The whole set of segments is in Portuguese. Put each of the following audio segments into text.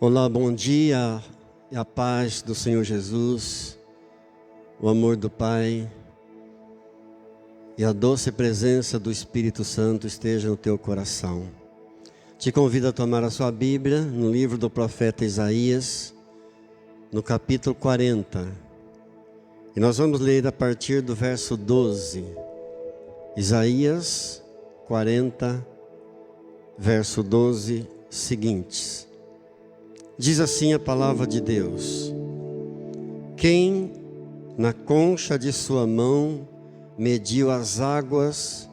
Olá, bom dia, e a paz do Senhor Jesus, o amor do Pai e a doce presença do Espírito Santo esteja no teu coração. Te convido a tomar a sua Bíblia no livro do profeta Isaías, no capítulo 40. E nós vamos ler a partir do verso 12. Isaías 40, verso 12, seguintes. Diz assim a palavra de Deus: quem na concha de sua mão mediu as águas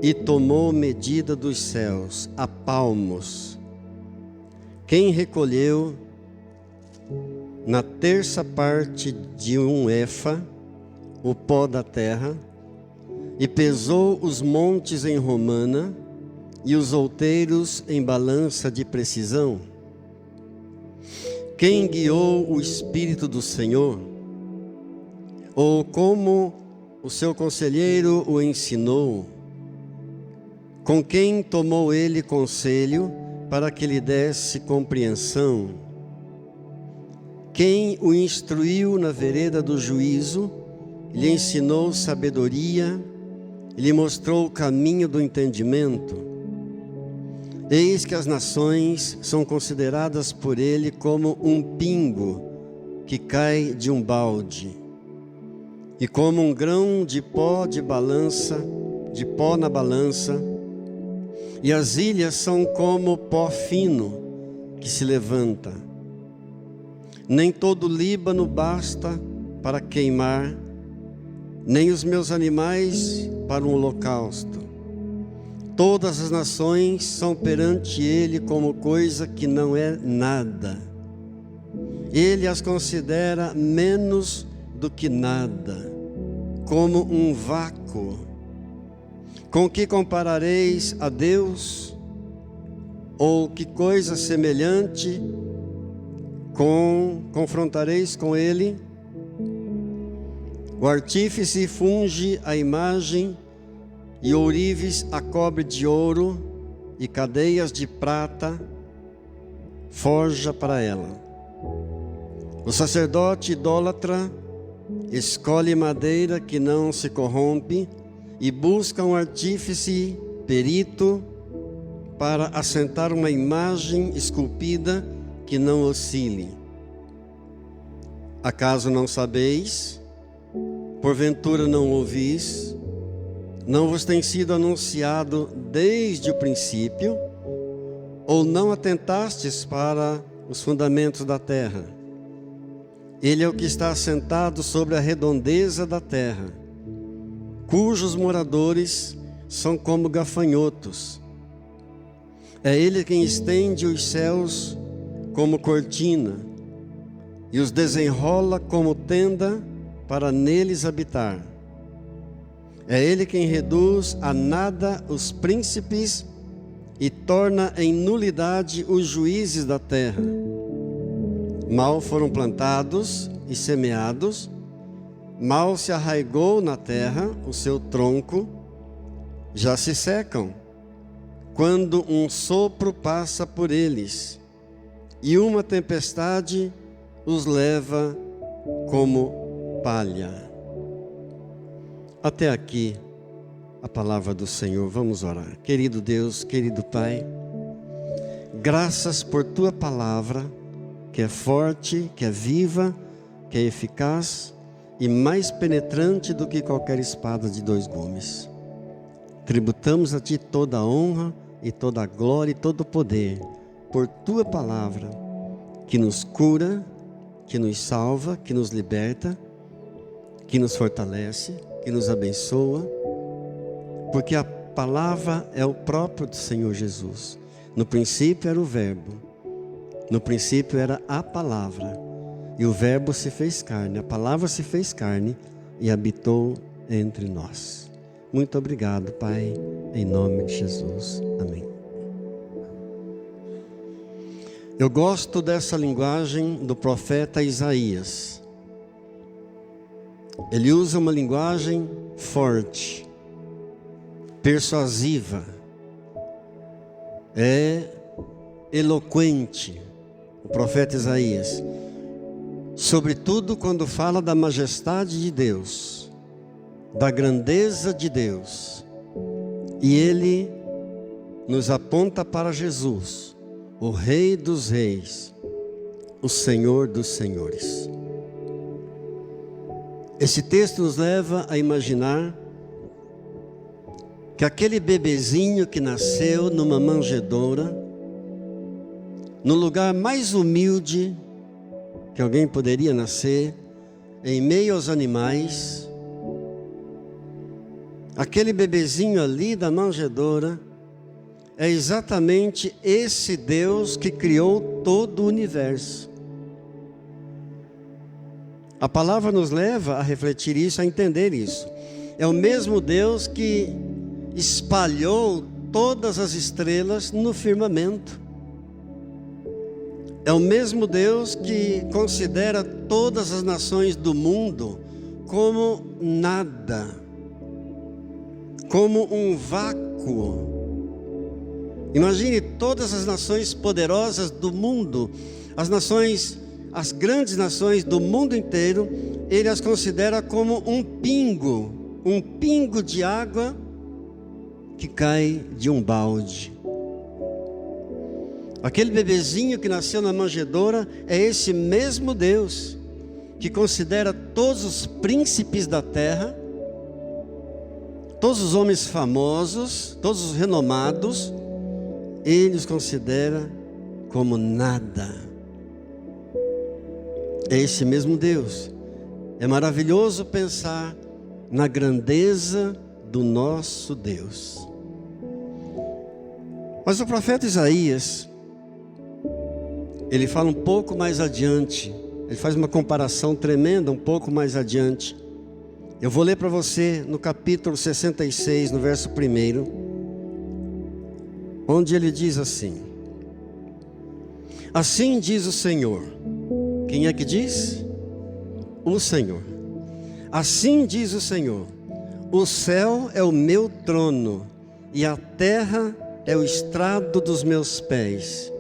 e tomou medida dos céus a palmos, quem recolheu na terça parte de um efa o pó da terra e pesou os montes em romana e os outeiros em balança de precisão? Quem guiou o Espírito do Senhor? Ou como o seu conselheiro o ensinou? Com quem tomou ele conselho para que lhe desse compreensão? Quem o instruiu na vereda do juízo, lhe ensinou sabedoria, lhe mostrou o caminho do entendimento? Eis que as nações são consideradas por ele como um pingo que cai de um balde, e como um grão de pó na balança, e as ilhas são como pó fino que se levanta. Nem todo o Líbano basta para queimar, nem os meus animais para um holocausto. Todas as nações são perante ele como coisa que não é nada. Ele as considera menos do que nada, como um vácuo. Com que comparareis a Deus? Ou que coisa semelhante confrontareis com ele? O artífice funge a imagem, e ourives a cobre de ouro, e cadeias de prata forja para ela. O sacerdote idólatra escolhe madeira que não se corrompe, e busca um artífice perito para assentar uma imagem esculpida que não oscile. Acaso não sabeis? Porventura não ouvis? Não vos tem sido anunciado desde o princípio? Ou não atentastes para os fundamentos da terra? Ele é o que está assentado sobre a redondeza da terra, cujos moradores são como gafanhotos. É ele quem estende os céus como cortina e os desenrola como tenda para neles habitar. É ele quem reduz a nada os príncipes e torna em nulidade os juízes da terra. Mal foram plantados e semeados, mal se arraigou na terra o seu tronco, já se secam, quando um sopro passa por eles, e uma tempestade os leva como palha. Até aqui a palavra do Senhor. Vamos orar. Querido Deus, querido Pai, graças por Tua palavra, que é forte, que é viva, que é eficaz e mais penetrante do que qualquer espada de dois gumes. Tributamos a Ti toda a honra e toda a glória e todo o poder por Tua palavra, que nos cura, que nos salva, que nos liberta, que nos fortalece, que nos abençoa, porque a palavra é o próprio do Senhor Jesus. No princípio era o verbo, no princípio era a palavra, e o verbo se fez carne, a palavra se fez carne e habitou entre nós. Muito obrigado, Pai, em nome de Jesus. Amém. Eu gosto dessa linguagem do profeta Isaías. Ele usa uma linguagem forte, persuasiva, é eloquente, o profeta Isaías, sobretudo quando fala da majestade de Deus, da grandeza de Deus, e ele nos aponta para Jesus, o Rei dos Reis, o Senhor dos Senhores. Esse texto nos leva a imaginar que aquele bebezinho que nasceu numa manjedoura, no lugar mais humilde que alguém poderia nascer, em meio aos animais, aquele bebezinho ali da manjedoura é exatamente esse Deus que criou todo o universo. A palavra nos leva a refletir isso, a entender isso. É o mesmo Deus que espalhou todas as estrelas no firmamento. É o mesmo Deus que considera todas as nações do mundo como nada, como um vácuo. Imagine todas as nações poderosas do mundo, as grandes nações do mundo inteiro, ele as considera como um pingo de água que cai de um balde. Aquele bebezinho que nasceu na manjedoura é esse mesmo Deus que considera todos os príncipes da terra, todos os homens famosos, todos os renomados, ele os considera como nada. É esse mesmo Deus. É maravilhoso pensar na grandeza do nosso Deus. Mas o profeta Isaías, ele fala um pouco mais adiante, ele faz uma comparação tremenda um pouco mais adiante. Eu vou ler para você no capítulo 66, no verso 1, onde ele diz assim: assim diz o Senhor. Quem é que diz? O Senhor. Assim diz o Senhor: o céu é o meu trono e a terra é o estrado dos meus pés.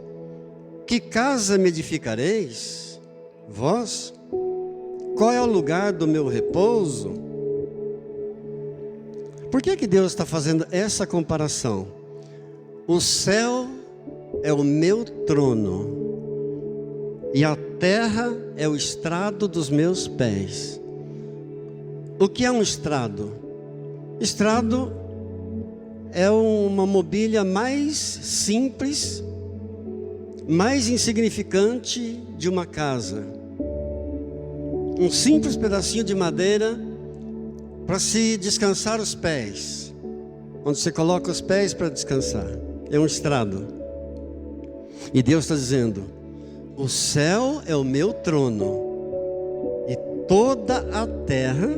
Que casa me edificareis, vós? Qual é o lugar do meu repouso? Por que Deus está fazendo essa comparação? O céu é o meu trono e a terra é o estrado dos meus pés. O que é um estrado? Estrado é uma mobília mais simples, mais insignificante de uma casa. Um simples pedacinho de madeira para se descansar os pés, onde você coloca os pés para descansar. É um estrado. E Deus está dizendo: o céu é o meu trono e toda a terra,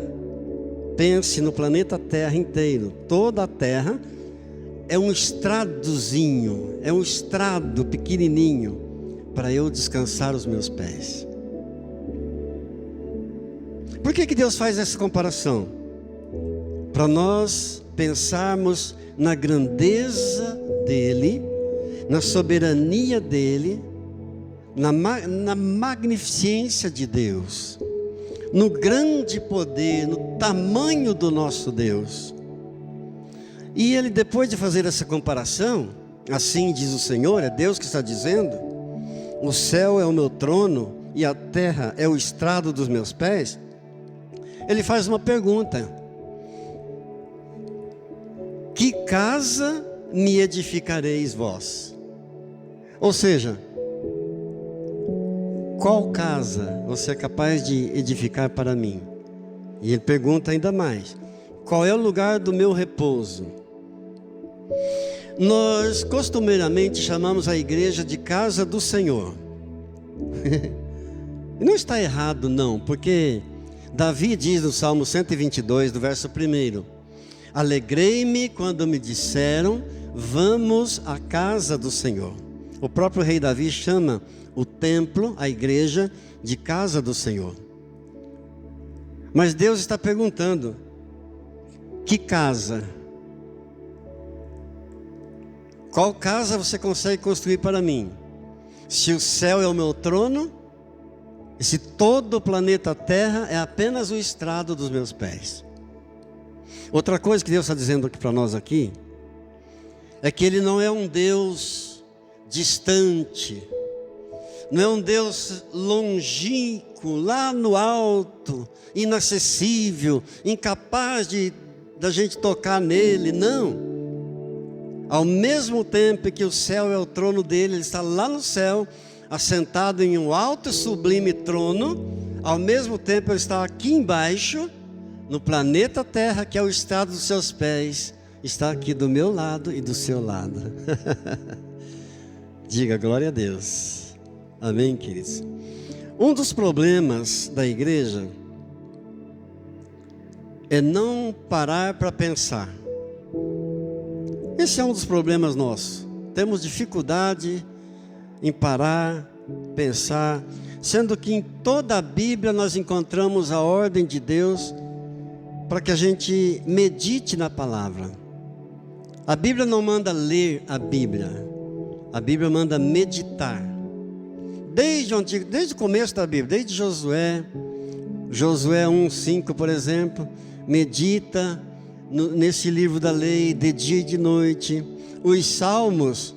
pense no planeta Terra inteiro, toda a terra é um estradozinho, é um estrado pequenininho para eu descansar os meus pés. Por que Deus faz essa comparação? Para nós pensarmos na grandeza dele, na soberania dele, na magnificência de Deus, no grande poder, no tamanho do nosso Deus. E ele, depois de fazer essa comparação, assim diz o Senhor, é Deus que está dizendo: o céu é o meu trono e a terra é o estrado dos meus pés. Ele faz uma pergunta: que casa me edificareis vós? Ou seja, qual casa você é capaz de edificar para mim? E ele pergunta ainda mais: qual é o lugar do meu repouso? Nós costumeiramente chamamos a igreja de casa do Senhor. E não está errado não, porque Davi diz no Salmo 122, do verso 1: alegrei-me quando me disseram, vamos à casa do Senhor. O próprio rei Davi chama o templo, a igreja, de casa do Senhor. Mas Deus está perguntando: que casa? Qual casa você consegue construir para mim? Se o céu é o meu trono, e se todo o planeta Terra é apenas o estrado dos meus pés. Outra coisa que Deus está dizendo aqui para nós aqui, é que Ele não é um Deus distante, não é um Deus longínquo, lá no alto, inacessível, incapaz da gente tocar nele, não. Ao mesmo tempo que o céu é o trono dele, Ele está lá no céu, assentado em um alto e sublime trono. Ao mesmo tempo Ele está aqui embaixo, no planeta Terra, que é o estrado dos seus pés, está aqui do meu lado e do seu lado. Diga glória a Deus. Amém, queridos? Um dos problemas da igreja é não parar para pensar. Esse é um dos problemas nossos. Temos dificuldade em parar, pensar, sendo que em toda a Bíblia nós encontramos a ordem de Deus para que a gente medite na palavra. A Bíblia não manda ler a Bíblia manda meditar. Desde o começo da Bíblia, desde Josué 1:5, por exemplo, medita nesse livro da lei de dia e de noite. Os salmos,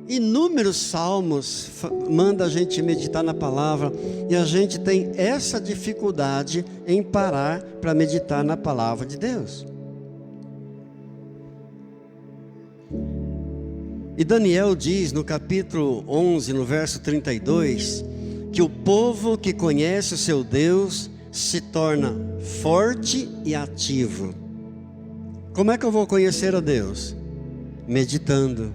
inúmeros salmos, manda a gente meditar na palavra, e a gente tem essa dificuldade em parar para meditar na palavra de Deus. E Daniel diz no capítulo 11, no verso 32, que o povo que conhece o seu Deus se torna forte e ativo. Como é que eu vou conhecer a Deus? Meditando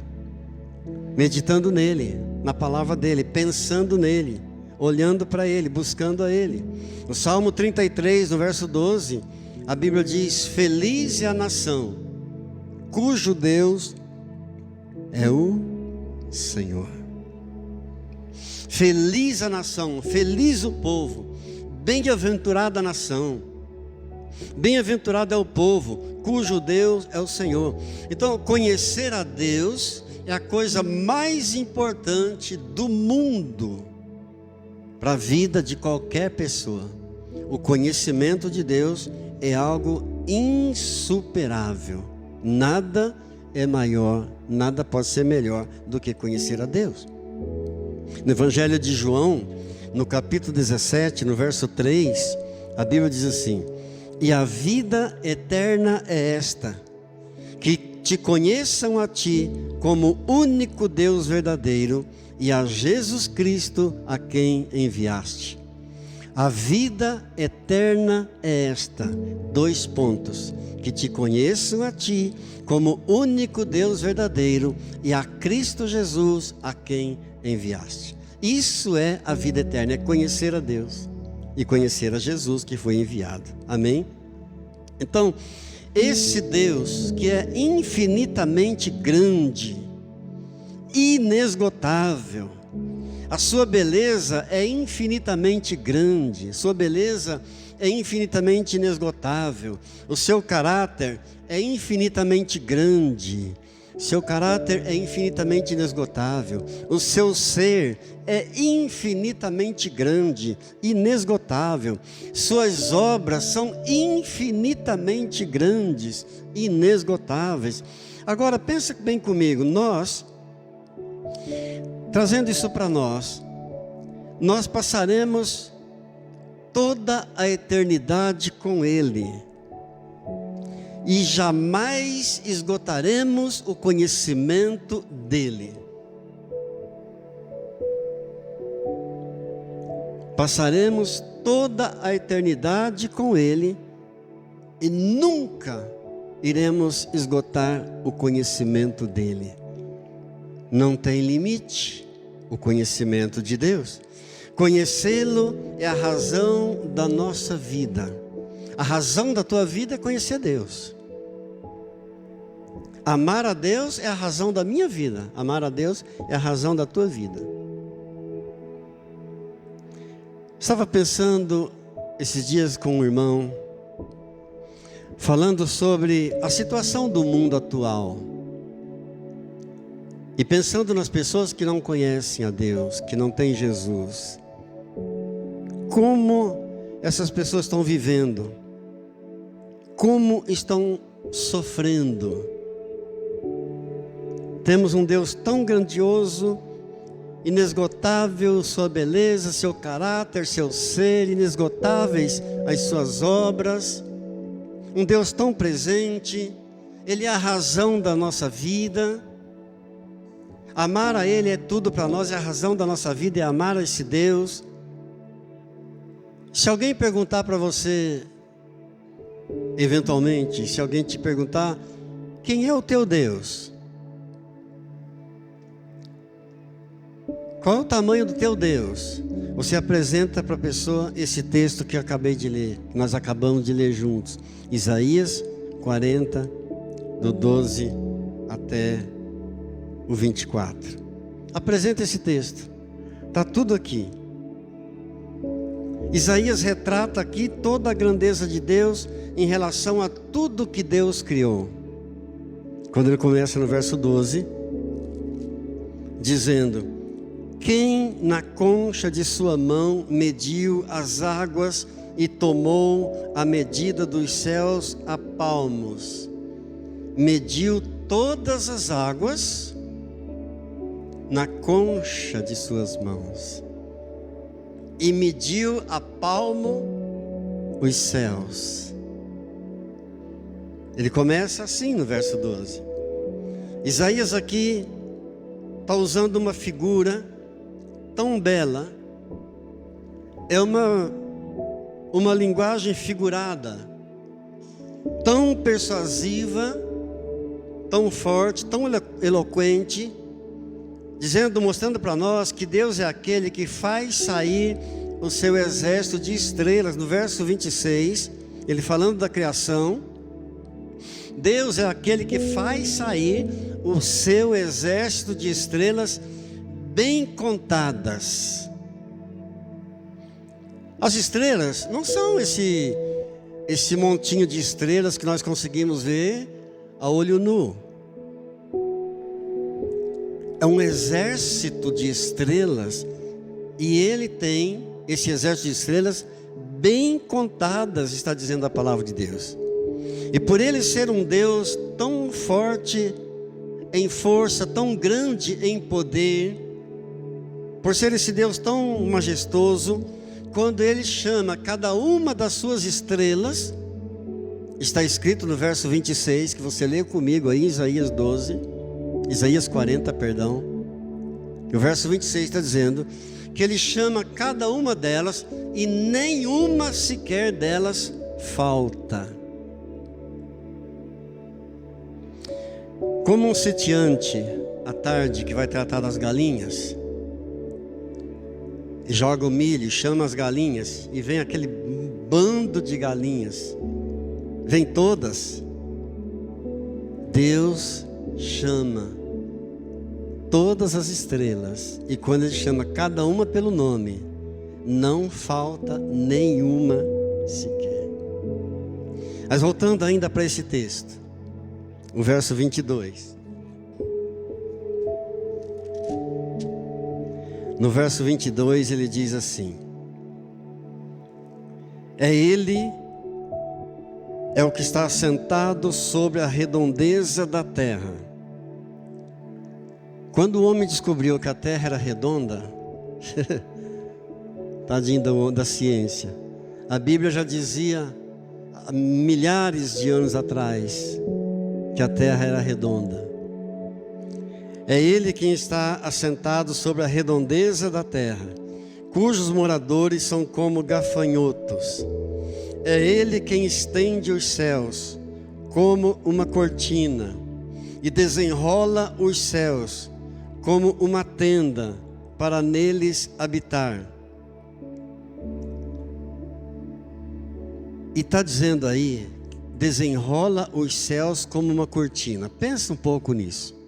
nele, na palavra dele, pensando nele, olhando para ele, buscando a ele. No Salmo 33, no verso 12, a Bíblia diz: feliz é a nação cujo Deus é o Senhor. Feliz a nação, feliz o povo, bem-aventurada a nação, bem-aventurado é o povo cujo Deus é o Senhor. Então, conhecer a Deus é a coisa mais importante do mundo para a vida de qualquer pessoa. O conhecimento de Deus é algo insuperável. Nada é maior, nada pode ser melhor do que conhecer a Deus. No Evangelho de João, no capítulo 17, no verso 3, a Bíblia diz assim: e a vida eterna é esta, que te conheçam a ti como único Deus verdadeiro e a Jesus Cristo a quem enviaste. A vida eterna é esta, 2 pontos, que te conheçam a ti como único Deus verdadeiro e a Cristo Jesus a quem enviaste. Isso é a vida eterna, é conhecer a Deus e conhecer a Jesus que foi enviado. Amém? Então, esse Deus que é infinitamente grande, inesgotável, a sua beleza é infinitamente grande, sua beleza é infinitamente inesgotável, o seu caráter é infinitamente grande, seu caráter é infinitamente inesgotável, o seu ser é infinitamente grande, inesgotável, suas obras são infinitamente grandes, inesgotáveis. Agora pensa bem comigo, nós, trazendo isso para nós passaremos toda a eternidade com Ele e jamais esgotaremos o conhecimento dEle. Passaremos toda a eternidade com Ele e nunca iremos esgotar o conhecimento dEle. Não tem limite o conhecimento de Deus. Conhecê-lo é a razão da nossa vida. A razão da tua vida é conhecer Deus. Amar a Deus é a razão da minha vida. Amar a Deus é a razão da tua vida. Estava pensando esses dias com um irmão, falando sobre a situação do mundo atual. E pensando nas pessoas que não conhecem a Deus, que não têm Jesus, como essas pessoas estão vivendo, como estão sofrendo. Temos um Deus tão grandioso, inesgotável sua beleza, seu caráter, seu ser, inesgotáveis as suas obras. Um Deus tão presente, Ele é a razão da nossa vida. Amar a Ele é tudo para nós, é a razão da nossa vida, é amar a esse Deus. Se alguém perguntar para você, eventualmente, se alguém te perguntar, quem é o teu Deus? Qual é o tamanho do teu Deus? Você apresenta para a pessoa esse texto que eu acabei de ler, que nós acabamos de ler juntos. Isaías 40, do 12 até o 24. Apresenta esse texto. Está tudo aqui. Isaías retrata aqui toda a grandeza de Deus em relação a tudo que Deus criou. Quando ele começa no verso 12, dizendo: quem na concha de sua mão mediu as águas e tomou a medida dos céus a palmos? Mediu todas as águas na concha de suas mãos e mediu a palmo os céus. Ele começa assim no verso 12. Isaías aqui está usando uma figura tão bela, é uma linguagem figurada, tão persuasiva, tão forte, tão eloquente, dizendo, mostrando para nós que Deus é aquele que faz sair o seu exército de estrelas. No verso 26, ele falando da criação, Deus é aquele que faz sair o seu exército de estrelas bem contadas. As estrelas não são esse montinho de estrelas que nós conseguimos ver a olho nu. É um exército de estrelas, e ele tem esse exército de estrelas bem contadas, está dizendo a palavra de Deus. E por ele ser um Deus tão forte em força, tão grande em poder, por ser esse Deus tão majestoso, quando ele chama cada uma das suas estrelas, está escrito no verso 26, que você lê comigo aí, Isaías 40, perdão. O verso 26 está dizendo que ele chama cada uma delas e nenhuma sequer delas falta. Como um sitiante à tarde que vai tratar das galinhas, joga o milho, chama as galinhas, e vem aquele bando de galinhas, vem todas. Deus chama todas as estrelas, e quando ele chama cada uma pelo nome, não falta nenhuma sequer. Mas voltando ainda para esse texto, o verso 22. No verso 22 ele diz assim: Ele é o que está assentado sobre a redondeza da terra. Quando o homem descobriu que a terra era redonda, tadinho da ciência, a Bíblia já dizia há milhares de anos atrás que a terra era redonda. É Ele quem está assentado sobre a redondeza da terra, cujos moradores são como gafanhotos. É Ele quem estende os céus como uma cortina e desenrola os céus como uma tenda para neles habitar. E está dizendo aí, desenrola os céus como uma cortina. Pensa um pouco nisso.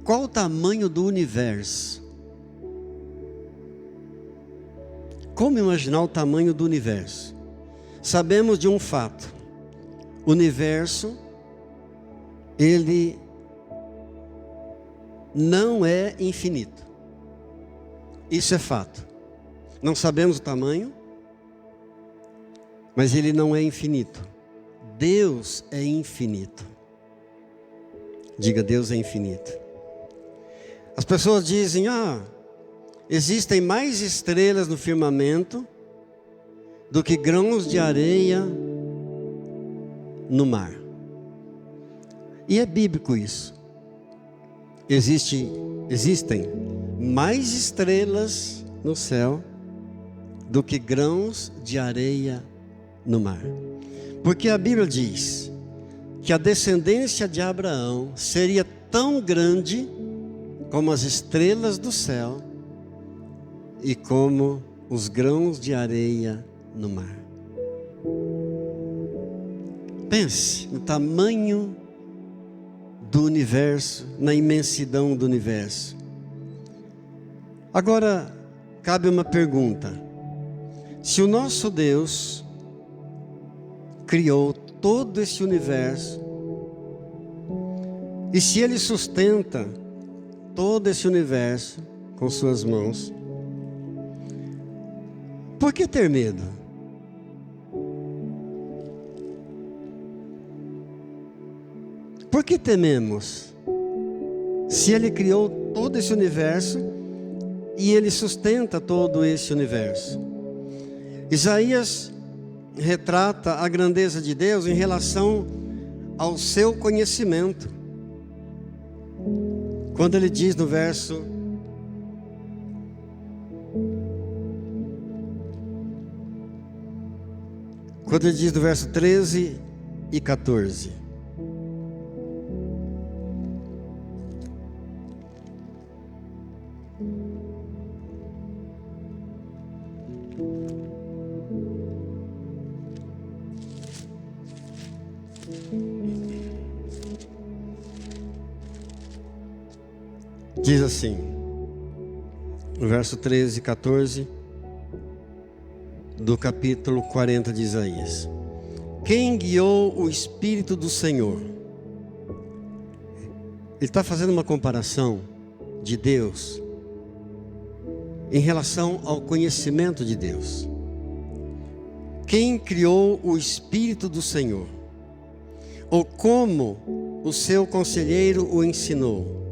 Qual o tamanho do universo? Como imaginar o tamanho do universo? Sabemos de um fato: o universo, ele não é infinito. Isso é fato. Não sabemos o tamanho, mas ele não é infinito. Deus é infinito. Diga, Deus é infinito. As pessoas dizem, existem mais estrelas no firmamento do que grãos de areia no mar. E é bíblico isso. Existem mais estrelas no céu do que grãos de areia no mar. Porque a Bíblia diz que a descendência de Abraão seria tão grande como as estrelas do céu e como os grãos de areia no mar. Pense no tamanho do universo, na imensidão do universo. Agora, cabe uma pergunta. Se o nosso Deus criou todo esse universo, e se Ele sustenta todo esse universo com suas mãos, por que ter medo? Por que tememos? Se Ele criou todo esse universo e Ele sustenta todo esse universo. Isaías retrata a grandeza de Deus em relação ao seu conhecimento. Quando ele diz no verso 13 e 14. Diz assim, no verso 13 e 14 do capítulo 40 de Isaías: quem guiou o Espírito do Senhor? Ele está fazendo uma comparação de Deus em relação ao conhecimento de Deus. Quem criou o Espírito do Senhor? Ou como o seu conselheiro o ensinou?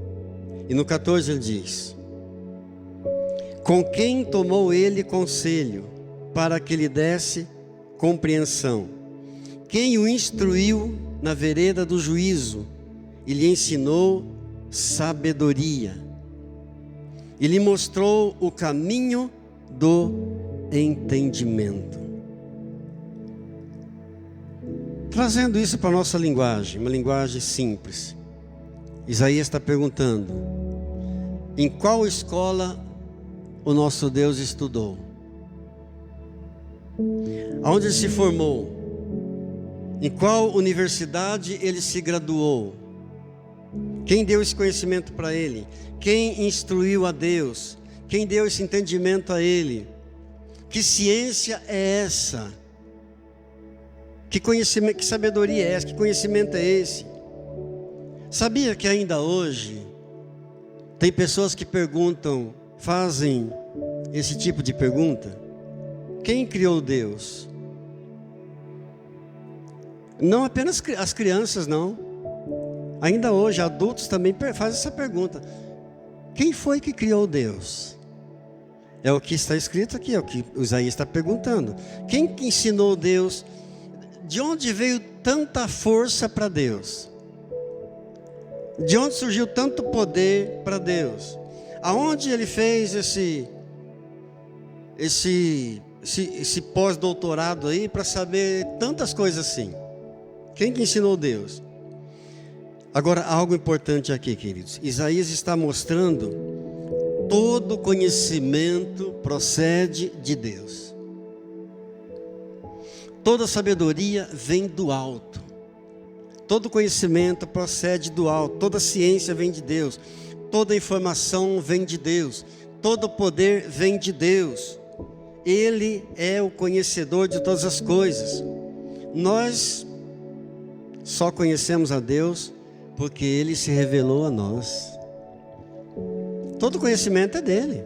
E no 14 ele diz: com quem tomou ele conselho para que lhe desse compreensão? Quem o instruiu na vereda do juízo e lhe ensinou sabedoria? E lhe mostrou o caminho do entendimento. Trazendo isso para a nossa linguagem, uma linguagem simples, Isaías está perguntando: em qual escola o nosso Deus estudou? Aonde ele se formou? Em qual universidade ele se graduou? Quem deu esse conhecimento para ele? Quem instruiu a Deus? Quem deu esse entendimento a ele? Que ciência é essa? Que conhecimento, que sabedoria é essa? Que conhecimento é esse? Sabia que ainda hoje tem pessoas que perguntam, fazem esse tipo de pergunta? Quem criou Deus? Não apenas as crianças, não. Ainda hoje adultos também fazem essa pergunta: quem foi que criou Deus? É o que está escrito aqui, é o que Isaías está perguntando. Quem que ensinou Deus? De onde veio tanta força para Deus? De onde surgiu tanto poder para Deus? Aonde ele fez esse pós-doutorado aí para saber tantas coisas assim? Quem que ensinou Deus? Agora, algo importante aqui, queridos. Isaías está mostrando todo conhecimento procede de Deus. Toda sabedoria vem do alto. Todo conhecimento procede do alto. Toda ciência vem de Deus. Toda informação vem de Deus. Todo poder vem de Deus. Ele é o conhecedor de todas as coisas. Nós só conhecemos a Deus porque Ele se revelou a nós. Todo conhecimento é dele.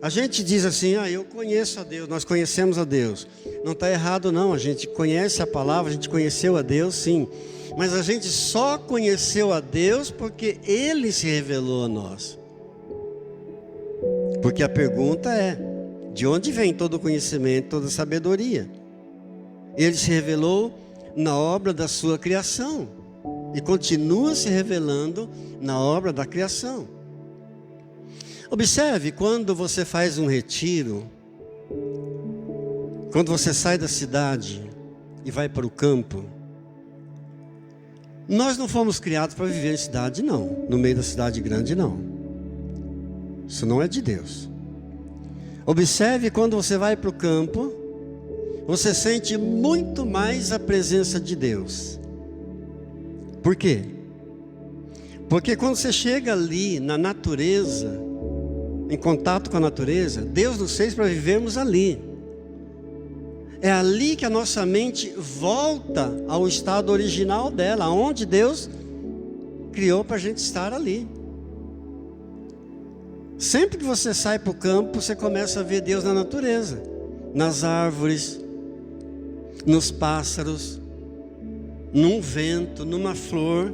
A gente diz assim, eu conheço a Deus, nós conhecemos a Deus. Não está errado não, a gente conhece a palavra, a gente conheceu a Deus sim. Mas a gente só conheceu a Deus porque Ele se revelou a nós. Porque a pergunta é, de onde vem todo o conhecimento, toda a sabedoria? Ele se revelou na obra da sua criação. E continua se revelando na obra da criação. Observe, quando você faz um retiro, quando você sai da cidade e vai para o campo, nós não fomos criados para viver em cidade não, no meio da cidade grande não. Isso não é de Deus. Observe, quando você vai para o campo, você sente muito mais a presença de Deus. Por quê? Porque quando você chega ali na natureza, em contato com a natureza, Deus nos fez para vivermos ali. É ali que a nossa mente volta ao estado original dela, onde Deus criou para a gente estar ali. Sempre que você sai para o campo, você começa a ver Deus na natureza, nas árvores, nos pássaros, num vento, numa flor.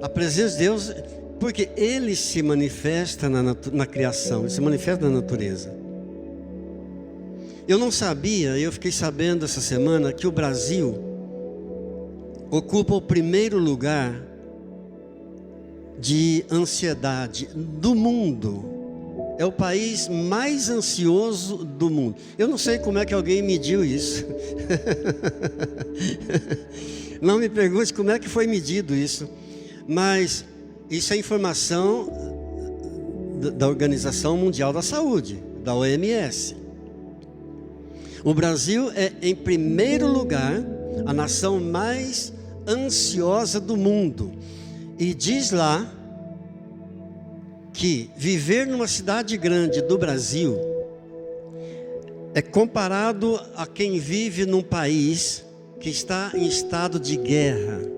A presença de Deus, porque Ele se manifesta na criação, Ele se manifesta na natureza. Eu não sabia, eu fiquei sabendo essa semana que o Brasil ocupa o primeiro lugar de ansiedade do mundo. É o país mais ansioso do mundo. Eu não sei como é que alguém mediu isso. Não me pergunte como é que foi medido isso. Mas isso é informação da Organização Mundial da Saúde, da OMS. O Brasil é, em primeiro lugar, a nação mais ansiosa do mundo. E diz lá que viver numa cidade grande do Brasil é comparado a quem vive num país que está em estado de guerra.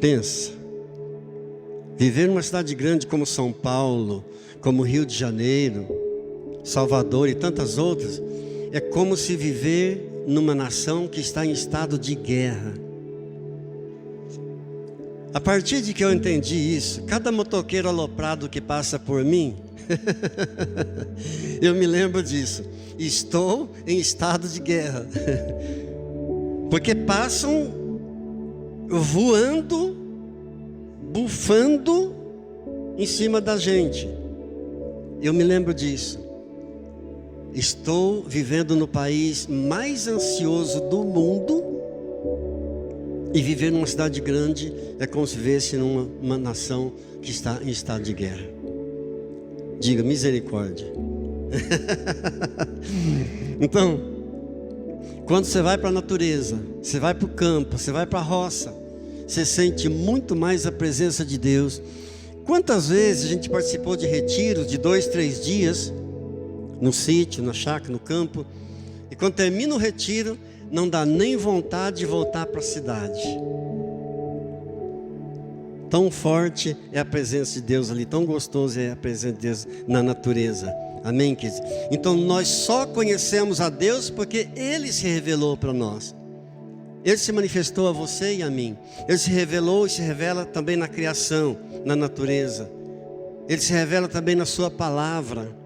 Pensa, viver numa cidade grande como São Paulo, como Rio de Janeiro, Salvador e tantas outras, é como se viver numa nação que está em estado de guerra. A partir de que eu entendi isso, cada motoqueiro aloprado que passa por mim, eu me lembro disso. Estou em estado de guerra. Porque passam voando, bufando em cima da gente. Eu me lembro disso. Estou vivendo no país mais ansioso do mundo. E viver numa cidade grande é como se vivesse numa nação que está em estado de guerra. Diga misericórdia. Então, quando você vai para a natureza, você vai para o campo, você vai para a roça, você sente muito mais a presença de Deus. Quantas vezes a gente participou de retiros de 2, 3 dias, no sítio, na chácara, no campo, e quando termina o retiro, não dá nem vontade de voltar para a cidade. Tão forte é a presença de Deus ali, tão gostoso é a presença de Deus na natureza. Amém, queridos? Então nós só conhecemos a Deus porque Ele se revelou para nós. Ele se manifestou a você e a mim. Ele se revelou e se revela também na criação, na natureza. Ele se revela também na sua palavra.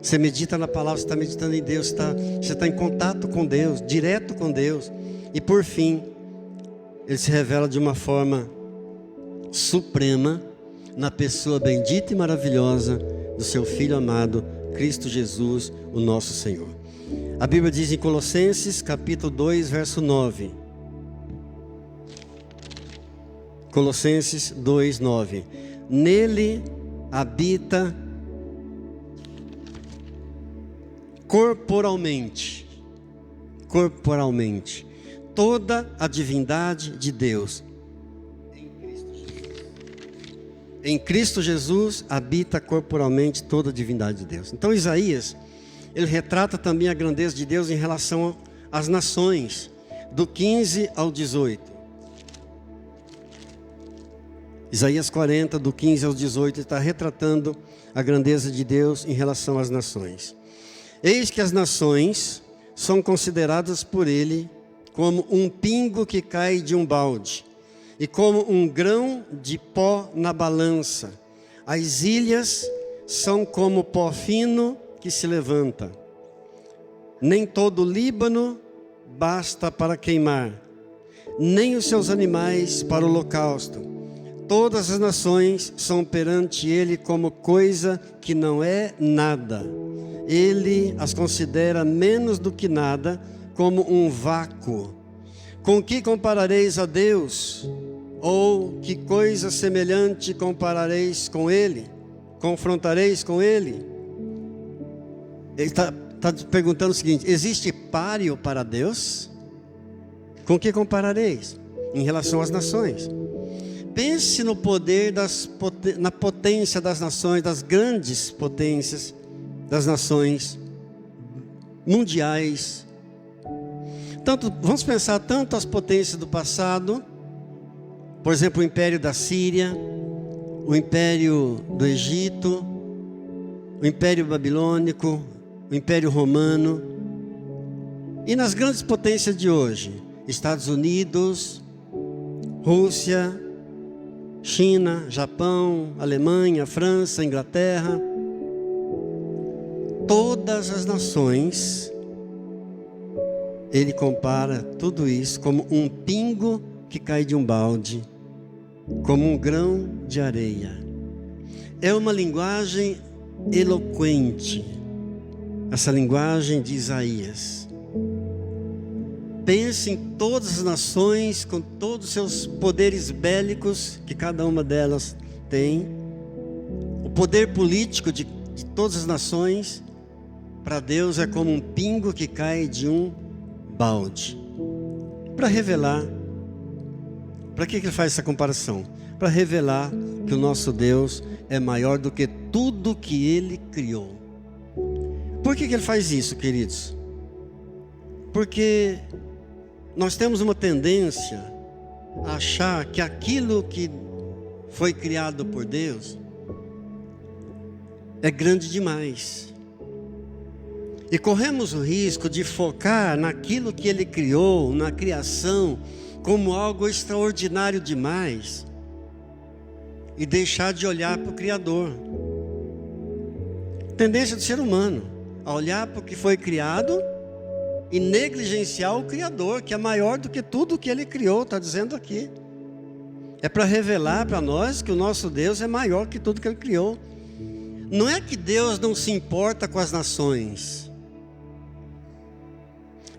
Você medita na palavra, você está meditando em Deus, você está em contato com Deus, direto com Deus. E por fim, Ele se revela de uma forma suprema na pessoa bendita e maravilhosa do seu Filho amado, Cristo Jesus, o nosso Senhor. A Bíblia diz em Colossenses capítulo 2, verso 9. Colossenses 2, 9. Nele habita corporalmente toda a divindade de Deus. Em Cristo Jesus habita corporalmente toda a divindade de Deus. Então Isaías, ele retrata também a grandeza de Deus em relação às nações, do 15 ao 18. Isaías 40, do 15 ao 18, está retratando a grandeza de Deus em relação às nações. Eis que as nações são consideradas por ele como um pingo que cai de um balde, e como um grão de pó na balança. As ilhas são como pó fino que se levanta. Nem todo o Líbano basta para queimar, nem os seus animais para o holocausto. Todas as nações são perante ele como coisa que não é nada. Ele as considera menos do que nada, como um vácuo. Com que comparareis a Deus? Ou que coisa semelhante comparareis com ele? Confrontareis com ele? Ele está perguntando o seguinte: existe páreo para Deus? Com que comparareis? Em relação às nações. Pense no poder, na potência das nações, das grandes potências das nações mundiais. Vamos pensar tanto as potências do passado, por exemplo, o Império da Síria, o Império do Egito, o Império Babilônico, o Império Romano, e nas grandes potências de hoje, Estados Unidos, Rússia, China, Japão, Alemanha, França, Inglaterra. Todas as nações, ele compara tudo isso como um pingo que cai de um balde, como um grão de areia. É uma linguagem eloquente, essa linguagem de Isaías. Pense em todas as nações, com todos os seus poderes bélicos, que cada uma delas tem. O poder político de todas as nações, para Deus é como um pingo que cai de um balde. Para revelar, para que ele faz essa comparação? Para revelar que o nosso Deus é maior do que tudo que ele criou. Por que ele faz isso, queridos? Porque nós temos uma tendência a achar que aquilo que foi criado por Deus é grande demais. E corremos o risco de focar naquilo que ele criou, na criação, como algo extraordinário demais, e deixar de olhar para o Criador. Tendência do ser humano a olhar para o que foi criado e negligenciar o Criador, que é maior do que tudo que ele criou, está dizendo aqui. É para revelar para nós que o nosso Deus é maior que tudo que ele criou. Não é que Deus não se importa com as nações.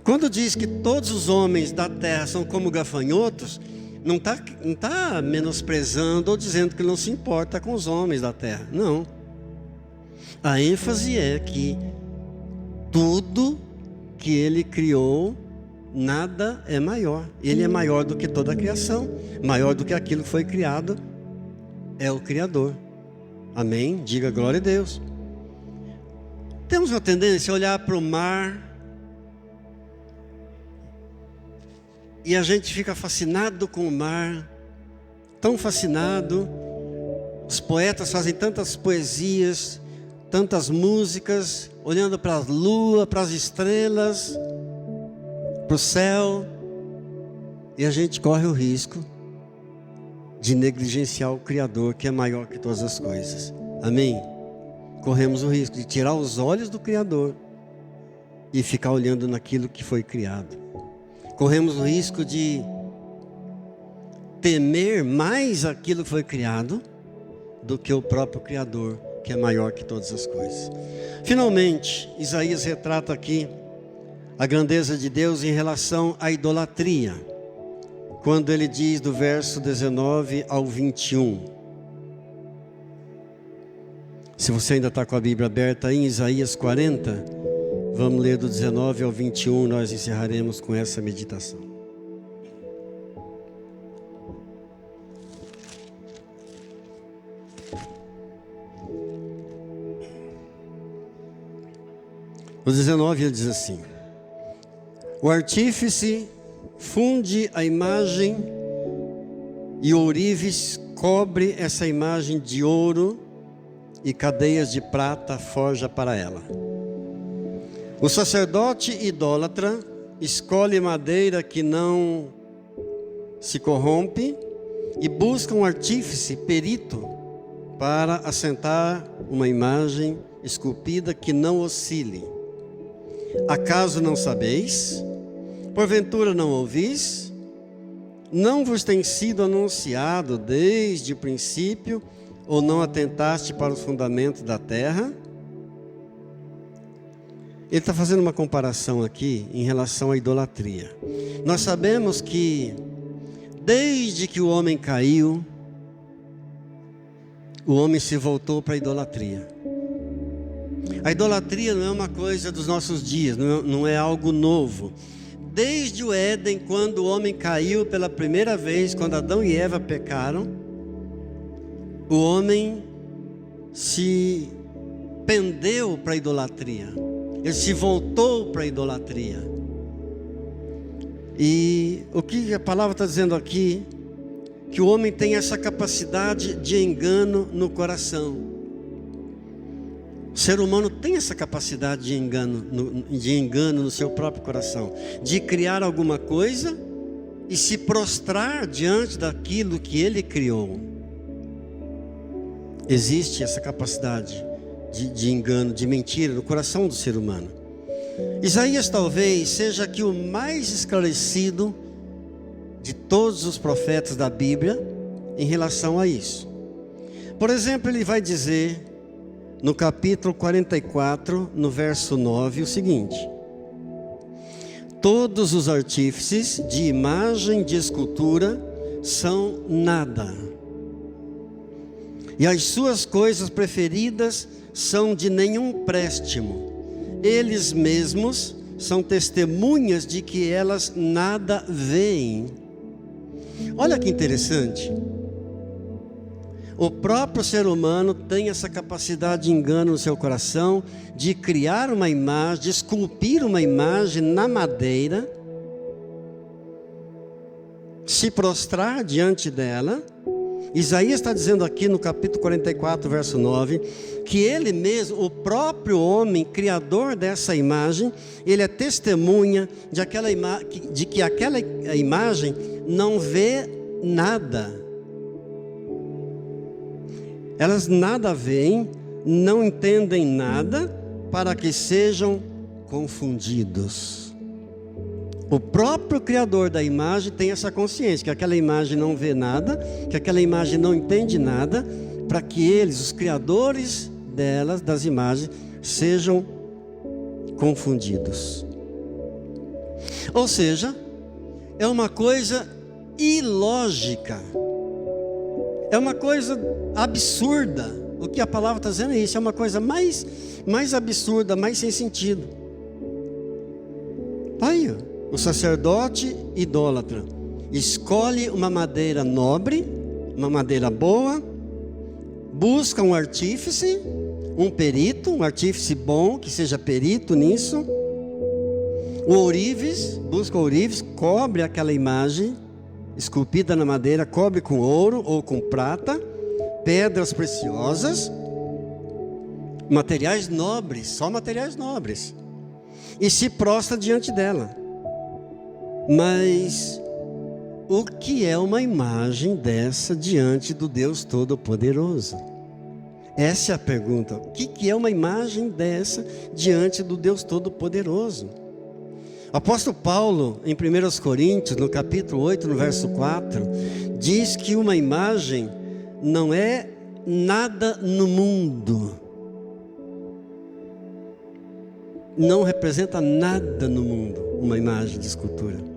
Quando diz que todos os homens da terra são como gafanhotos, não tá menosprezando ou dizendo que ele não se importa com os homens da terra. Não. A ênfase é que tudo que ele criou, nada é maior. Ele é maior do que toda a criação, maior do que aquilo que foi criado, é o Criador. Amém? Diga glória a Deus. Temos uma tendência a olhar para o mar e a gente fica fascinado com o mar, tão fascinado. Os poetas fazem tantas poesias, tantas músicas, olhando para a lua, para as estrelas, para o céu, e a gente corre o risco de negligenciar o Criador, que é maior que todas as coisas. Amém? Corremos o risco de tirar os olhos do Criador e ficar olhando naquilo que foi criado. Corremos o risco de temer mais aquilo que foi criado do que o próprio Criador, que é maior que todas as coisas. Finalmente, Isaías retrata aqui a grandeza de Deus em relação à idolatria, quando ele diz do verso 19 ao 21. Se você ainda está com a Bíblia aberta aí, em Isaías 40, vamos ler do 19 ao 21, nós encerraremos com essa meditação. O 19 ele diz assim: o artífice funde a imagem e o ourives cobre essa imagem de ouro e cadeias de prata forja para ela. O sacerdote idólatra escolhe madeira que não se corrompe e busca um artífice perito para assentar uma imagem esculpida que não oscile. Acaso não sabeis? Porventura não ouvis? Não vos tem sido anunciado desde o princípio, ou não atentaste para os fundamentos da terra? Ele está fazendo uma comparação aqui em relação à idolatria. Nós sabemos que desde que o homem caiu, o homem se voltou para a idolatria. A idolatria não é uma coisa dos nossos dias, não é algo novo. Desde o Éden, quando o homem caiu pela primeira vez, quando Adão e Eva pecaram, o homem se pendeu para a idolatria. Ele se voltou para a idolatria. E o que a palavra está dizendo aqui? Que o homem tem essa capacidade de engano no coração. O ser humano tem essa capacidade de engano no seu próprio coração, de criar alguma coisa e se prostrar diante daquilo que ele criou. Existe essa capacidade de engano, de mentira no coração do ser humano. Isaías talvez seja aqui o mais esclarecido de todos os profetas da Bíblia em relação a isso. Por exemplo, ele vai dizer no capítulo 44, no verso 9, o seguinte: todos os artífices de imagem de escultura são nada, e as suas coisas preferidas são de nenhum préstimo. Eles mesmos são testemunhas de que elas nada veem. Olha que interessante. O próprio ser humano tem essa capacidade de engano no seu coração, de criar uma imagem, de esculpir uma imagem na madeira, se prostrar diante dela. Isaías está dizendo aqui no capítulo 44, verso 9, que ele mesmo, o próprio homem, criador dessa imagem, ele é testemunha de que aquela imagem não vê nada. Elas nada veem, não entendem nada, para que sejam confundidos. O próprio Criador da imagem tem essa consciência, que aquela imagem não vê nada, que aquela imagem não entende nada, para que eles, os criadores delas, das imagens, sejam confundidos. Ou seja, é uma coisa ilógica, é uma coisa absurda. O que a palavra está dizendo é isso, é uma coisa mais absurda, mais sem sentido. Aí, o sacerdote idólatra escolhe uma madeira nobre, uma madeira boa, busca um artífice, um perito, um artífice bom, que seja perito nisso. O ourives, busca o ourives, cobre aquela imagem esculpida na madeira, cobre com ouro ou com prata, pedras preciosas, materiais nobres, só materiais nobres, e se prostra diante dela. Mas o que é uma imagem dessa diante do Deus Todo-Poderoso? Essa é a pergunta. O que é uma imagem dessa diante do Deus Todo-Poderoso? O apóstolo Paulo, em 1 Coríntios, no capítulo 8, no verso 4, diz que uma imagem não é nada no mundo. Não representa nada no mundo, uma imagem de escultura.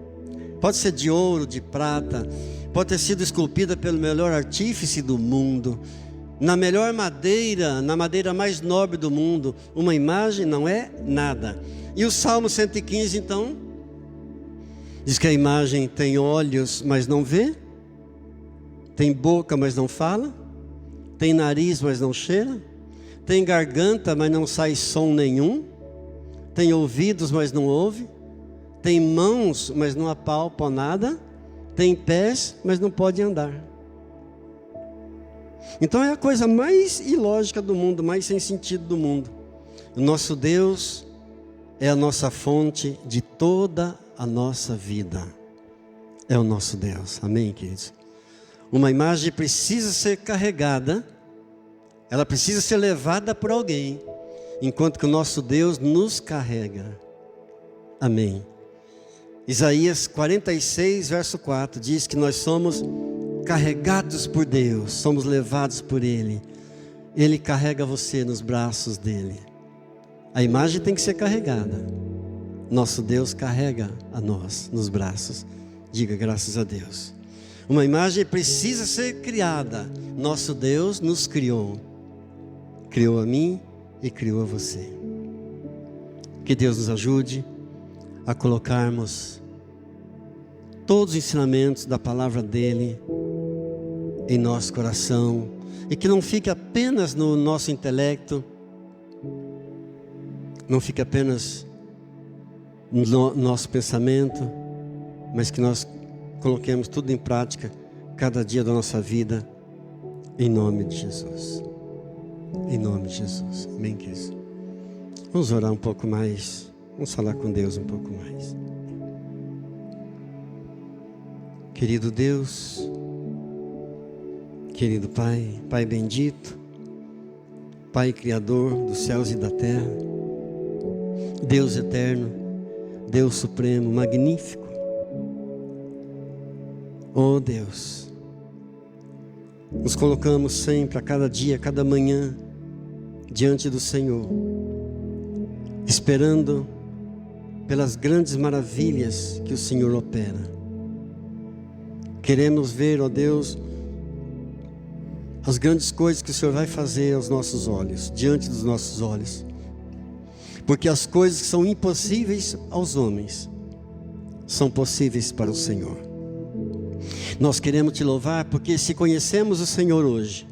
Pode ser de ouro, de prata, pode ter sido esculpida pelo melhor artífice do mundo, na melhor madeira, na madeira mais nobre do mundo. Uma imagem não é nada. E o Salmo 115 então diz que a imagem tem olhos, mas não vê, tem boca, mas não fala, tem nariz, mas não cheira, tem garganta, mas não sai som nenhum, tem ouvidos, mas não ouve, tem mãos, mas não apalpam nada, tem pés, mas não pode andar. Então é a coisa mais ilógica do mundo, mais sem sentido do mundo. O nosso Deus é a nossa fonte de toda a nossa vida. É o nosso Deus. Amém, queridos? Uma imagem precisa ser carregada, ela precisa ser levada por alguém, enquanto que o nosso Deus nos carrega. Amém. Isaías 46, verso 4, diz que nós somos carregados por Deus, somos levados por Ele. Ele carrega você nos braços dEle. A imagem tem que ser carregada. Nosso Deus carrega a nós nos braços. Diga graças a Deus. Uma imagem precisa ser criada. Nosso Deus nos criou. Criou a mim e criou a você. Que Deus nos ajude a colocarmos todos os ensinamentos da palavra dEle em nosso coração, e que não fique apenas no nosso intelecto, não fique apenas no nosso pensamento, mas que nós coloquemos tudo em prática cada dia da nossa vida, em nome de Jesus. Em nome de Jesus. Amém, queridos? Vamos orar um pouco mais. Vamos falar com Deus um pouco mais. Querido Deus, querido Pai, Pai bendito, Pai Criador dos céus e da terra, Deus eterno, Deus supremo, magnífico. Oh Deus, nos colocamos sempre, a cada dia, a cada manhã, diante do Senhor, esperando pelas grandes maravilhas que o Senhor opera. Queremos ver, ó Deus, as grandes coisas que o Senhor vai fazer aos nossos olhos, diante dos nossos olhos. Porque as coisas que são impossíveis aos homens, são possíveis para o Senhor. Nós queremos te louvar, porque se conhecemos o Senhor hoje,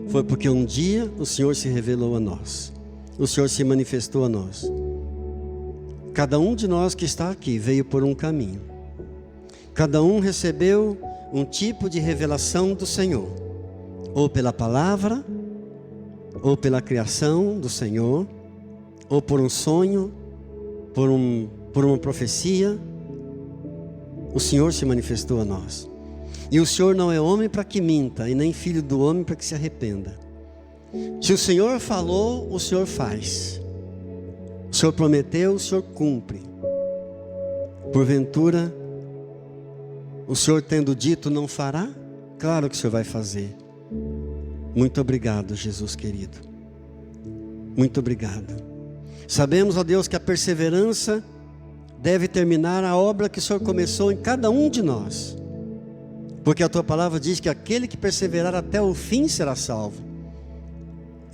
foi porque um dia o Senhor se revelou a nós, o Senhor se manifestou a nós. Cada um de nós que está aqui veio por um caminho. Cada um recebeu um tipo de revelação do Senhor, ou pela palavra, ou pela criação do Senhor, ou por um sonho, por uma profecia. O Senhor se manifestou a nós. E o Senhor não é homem para que minta, e nem filho do homem para que se arrependa. Se o Senhor falou, o Senhor faz. O Senhor prometeu, o Senhor cumpre. Porventura, o Senhor tendo dito não fará? Claro que o Senhor vai fazer. Muito obrigado, Jesus querido. Muito obrigado. Sabemos, ó Deus, que a perseverança deve terminar a obra que o Senhor começou em cada um de nós. Porque a tua palavra diz que aquele que perseverar até o fim será salvo.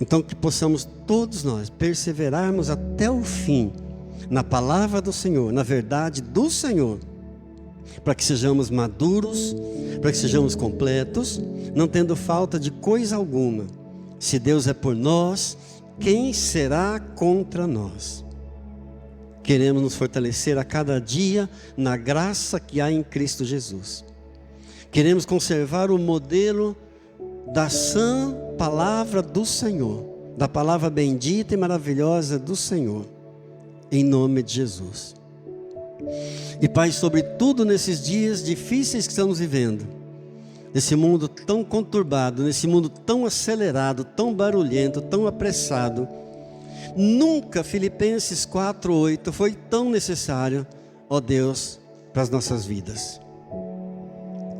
Então que possamos todos nós perseverarmos até o fim na palavra do Senhor, na verdade do Senhor, para que sejamos maduros, para que sejamos completos, não tendo falta de coisa alguma. Se Deus é por nós, quem será contra nós? Queremos nos fortalecer a cada dia na graça que há em Cristo Jesus. Queremos conservar o modelo da sã palavra do Senhor, da palavra bendita e maravilhosa do Senhor, em nome de Jesus. E Pai, sobretudo nesses dias difíceis que estamos vivendo, nesse mundo tão conturbado, nesse mundo tão acelerado, tão barulhento, tão apressado, nunca Filipenses 4:8 foi tão necessário, ó Deus, para as nossas vidas.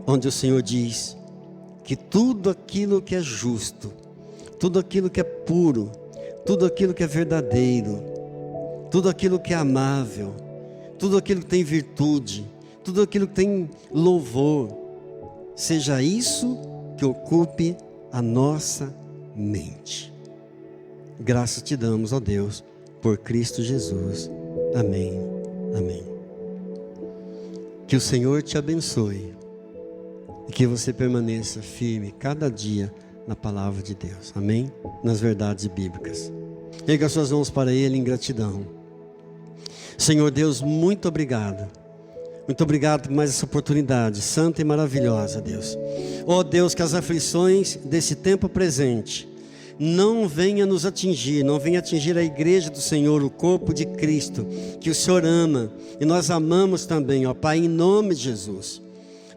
Onde o Senhor diz que tudo aquilo que é justo, tudo aquilo que é puro, tudo aquilo que é verdadeiro, tudo aquilo que é amável, tudo aquilo que tem virtude, tudo aquilo que tem louvor, seja isso que ocupe a nossa mente. Graças te damos, ó Deus, por Cristo Jesus. Amém. Amém. Que o Senhor te abençoe e que você permaneça firme cada dia na palavra de Deus. Amém? Nas verdades bíblicas. Erga suas mãos para Ele em gratidão. Senhor Deus, muito obrigado. Muito obrigado por mais essa oportunidade santa e maravilhosa, Deus. Ó Deus, que as aflições desse tempo presente não venha nos atingir, não venha atingir a igreja do Senhor, o corpo de Cristo, que o Senhor ama e nós amamos também, ó Pai, em nome de Jesus.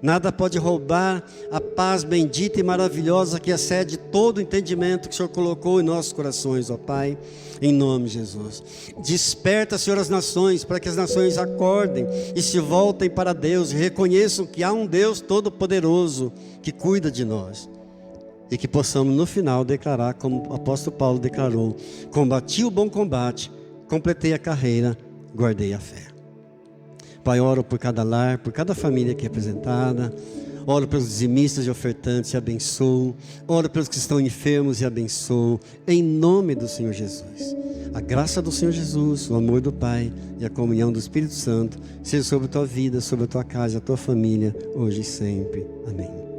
Nada pode roubar a paz bendita e maravilhosa que excede todo o entendimento que o Senhor colocou em nossos corações, ó Pai, em nome de Jesus. Desperta, Senhor, as nações, para que as nações acordem e se voltem para Deus e reconheçam que há um Deus todo-poderoso que cuida de nós. E que possamos no final declarar, como o apóstolo Paulo declarou: combati o bom combate, completei a carreira, guardei a fé. Pai, oro por cada lar, por cada família aqui representada. Oro pelos dizimistas e ofertantes e abençoo. Oro pelos que estão enfermos e abençoo. Em nome do Senhor Jesus. A graça do Senhor Jesus, o amor do Pai e a comunhão do Espírito Santo seja sobre a tua vida, sobre a tua casa, a tua família, hoje e sempre. Amém.